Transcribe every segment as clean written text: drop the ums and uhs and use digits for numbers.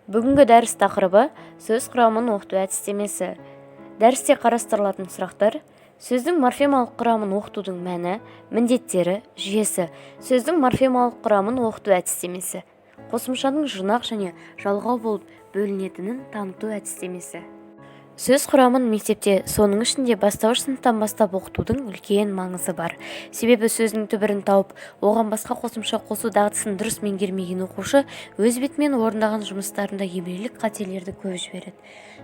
Бүгінгі дәріс тақырыбы сөз құрамын оқыту әдістемесі. Дәрісте қарастырылатын сұрақтар: сөздің морфемалық құрамын оқытудың мәні, міндеттері, жүйесі, сөздің морфемалық құрамын оқыту әдістемесі, қосымшаның жұрнақ және жалғау болып бөлінетінін таныту әдістемесі. Сөз құрамын мектепте, соның ішінде бастауыш сыныптан бастап оқытудың үлкен маңызы бар. Себебі сөздің түбірін тауып, оған басқа қосымша қосу дағдысын дұрыс меңгермеген оқушы өз бетімен орындаған жұмыстарында емлелік қателерді көп жібереді.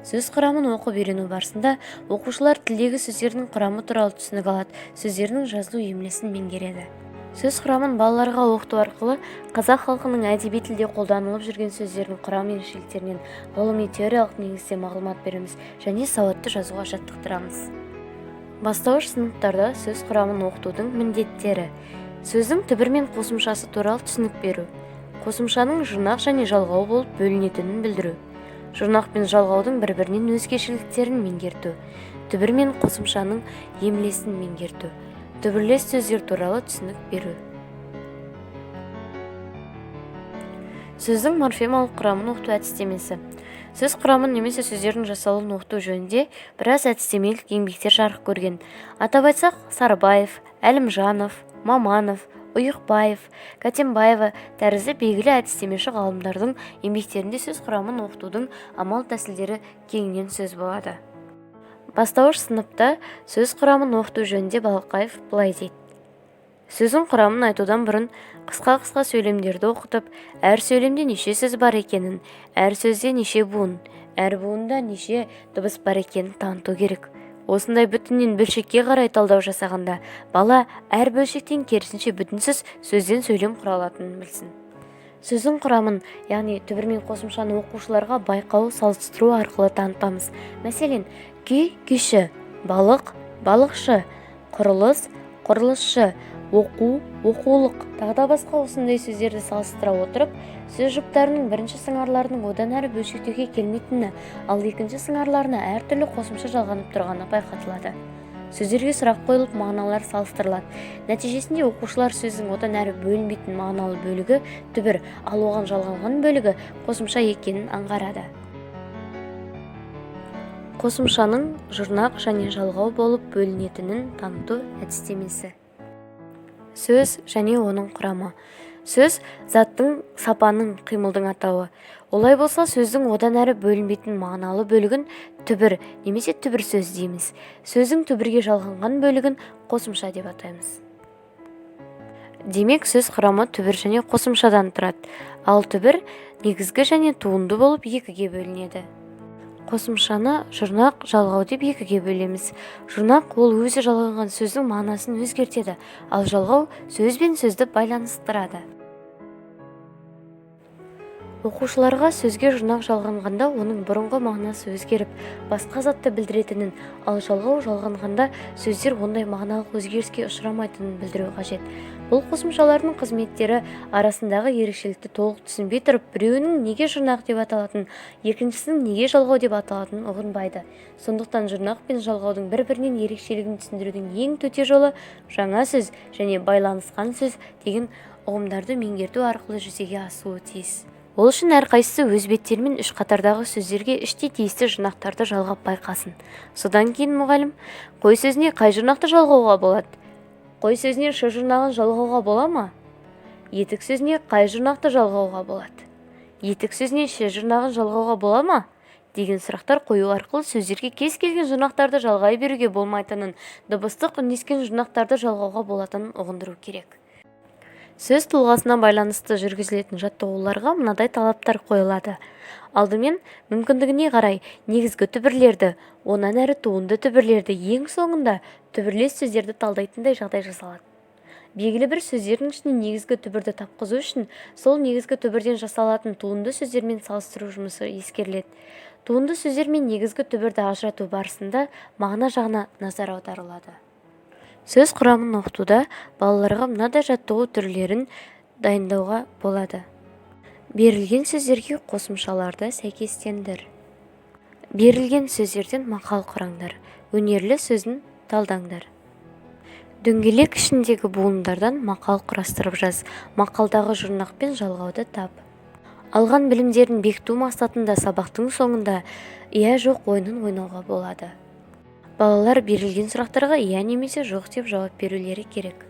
Сөз құрамын оқып үйрену барысында оқушылар тілдегі сөздердің құрамы туралы түсінік алады, сөздердің жазылу емлесін меңгереді. Сөз құрамын балаларға оқыту арқылы қазақ халқының әдеби тілде қолданылып жүрген сөздердің құрам ерекшеліктерінен ғылыми теориялық негізде мағлұмат береміз және сауатты жазуға жаттықтырамыз. Бастауыш сыныптарда сөз құрамын оқытудың міндеттері: сөздің түбір мен қосымшасы туралы түсінік беру, қосымшаның жұрнақ және жалғау болып бөлінетінін білдіру, жұрнақ пен жалғаудың бір-бірінен өзгешеліктерін меңгерту, түбір мен қосымшаның емлесін меңгерту, түбірлес сөздер туралы түсінік беру. Сөздің морфемалық құрамын оқыту әдістемесі. Сөз құрамын немесе сөздердің жасалуын оқыту жөнінде біраз әдістемелік еңбектер жарық көрген. Атап айтсақ, Сарыбаев, Әлімжанов, Маманов, Ұйықбаев, Кәтембаева тәрізді белгілі әдістемеші ғалымдардың еңбектерінде сөз құрамын оқытудың амал тәсілдері кеңінен сөз болады. Бастауыш сыныпта сөз құрамын оқыту жөнінде Балақаев былай дейді: сөздің құрамын айтудан бұрын қысқа сөйлемдерді оқытып, әр сөйлемде неше сөз бар екенін, әр сөзде неше буын, әр буында неше дыбыс бар екенін таныту керек. Осындай бүтіннен бөлшекке қарай талдау жасағанда, бала әр бөлшектен керісінше бүтінсіз сөзден сөйлем құралатынын білсін. Сөздің құрамын, яғни түбір мен қосымшаны оқушыларға байқау, салыстыру арқылы танытамыз. Мәселен, күй, күйші, балық, балықшы, құрылыс, құрылысшы, оқу, оқулық, тағы басқа осындай сөздерді салыстыра отырып, сөз жұптарының бірінші сыңарларының одан әрі бөлшектеуге келмейтіні, ал екінші сыңарларына әртүрлі қосымша жалғанып тұрғаны байқатылады. Сөздерге сұрақ қойылып, мағыналар салыстырылады. Нәтижесінде оқушылар сөздің одан әрі бөлінбейтін мағыналы бөлігі түбір, ал оған жалғанған бөлігі қосымша екенін аңғарады. Қосымшаның жұрнақ және жалғау болып бөлінетінін таныту әдістемесі. Сөз және оның құрамы. Сөз заттың, сапаның, қимылдың атауы. Олай болса, сөздің одан әрі бөлінбейтін мағыналы бөлігін түбір немесе түбір сөз дейміз. Сөздің түбірге жалғанған бөлігін қосымша деп атаймыз. Демек, сөз құрамы түбір және қосымшадан тұрады, ал түбір негізгі және туынды болып екіге бөлінеді. Қосымшаны жұрнақ, жалғау деп екіге бөлеміз. Жұрнақ ол өзі жалғанған сөздің мағынасын өзгертеді, ал жалғау сөз бен сөзді байланыстырады. Оқушыларға сөзге жұрнақ жалғанғанда оның бұрынғы мағынасы өзгеріп, басқа затты білдіретінін, ал жалғау жалғанғанда сөздер ондай мағыналық өзгеріске ұшырамайтынын білдіру қажет. Бұл қосымшалардың қызметтері арасындағы ерекшелікті толық түсінбей тұрып, біреуінің неге жұрнақ деп аталатынын, екіншісінің неге жалғау деп аталатынын ұғынбайды. Сондықтан жұрнақ пен жалғаудың бір-бірінен ерекшелігін түсіндірудің ең төте жолы жаңа сөз және байланысқан сөз деген ұғымдарды меңгерту арқылы жүзеге асуы тиіс. Ол үшін әрқайсысы өз беттерімен үш қатардағы сөздерге іштей тиісті жұрнақтарды жалғап байқасын. Содан кейін мұғалім: қой сөзіне қай жұрнақты жалғауға болады? Қой сөзіне ш жұрнағын жалғауға бола ма? Етік сөзіне қай жұрнақты жалғауға болады? Етік сөзіне ш жұрнағын жалғауға бола ма? Деген сұрақтар қою арқылы сөздерге кез келген жұрнақтарды жалғай беруге болмайтынын, дыбыстық үндескен жұрнақтарды жалғауға болатынын ұғындыру керек. Сөз тұлғасына байланысты жүргізілетін жаттығуларға мынадай талаптар қойылады. Алдымен, мүмкіндігіне қарай негізгі түбірлерді, онан әрі туынды түбірлерді, ең соңында түбірлес сөздерді талдайтындай жағдай жасалады. Белгілі бір сөздердің ішінен негізгі түбірді тапқызу үшін сол негізгі түбірден жасалатын туынды сөздермен салыстыру жұмысы ескеріледі. Туынды сөздер мен негізгі түбірді ажырату барысында мағына жағына назар аударылады. Сөз құрамын оқытуда балаларға мынадай жаттығу түрлерін дайындауға болады. Берілген сөздерге қосымшаларды сәйкестендір. Берілген сөздерден мақал құраңдар. Өнерлі сөзін талдаңдар. Дөңгелек ішіндегі буындардан мақал құрастырып жаз. Мақалдағы жұрнақ пен жалғауды тап. Алған білімдерін бекіту мақсатында сабақтың соңында иә жоқ ойынын ойнауға болады. Балалар берілген сұрақтарға иә немесе жоқ деп жауап берулері керек.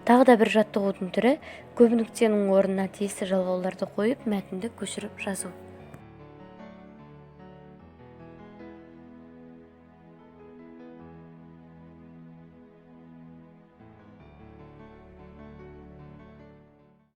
Тағы да бір жаттығудың түрі көп нүктенің орнына тиісті жалғауларды қойып мәтінді көшіріп жазу.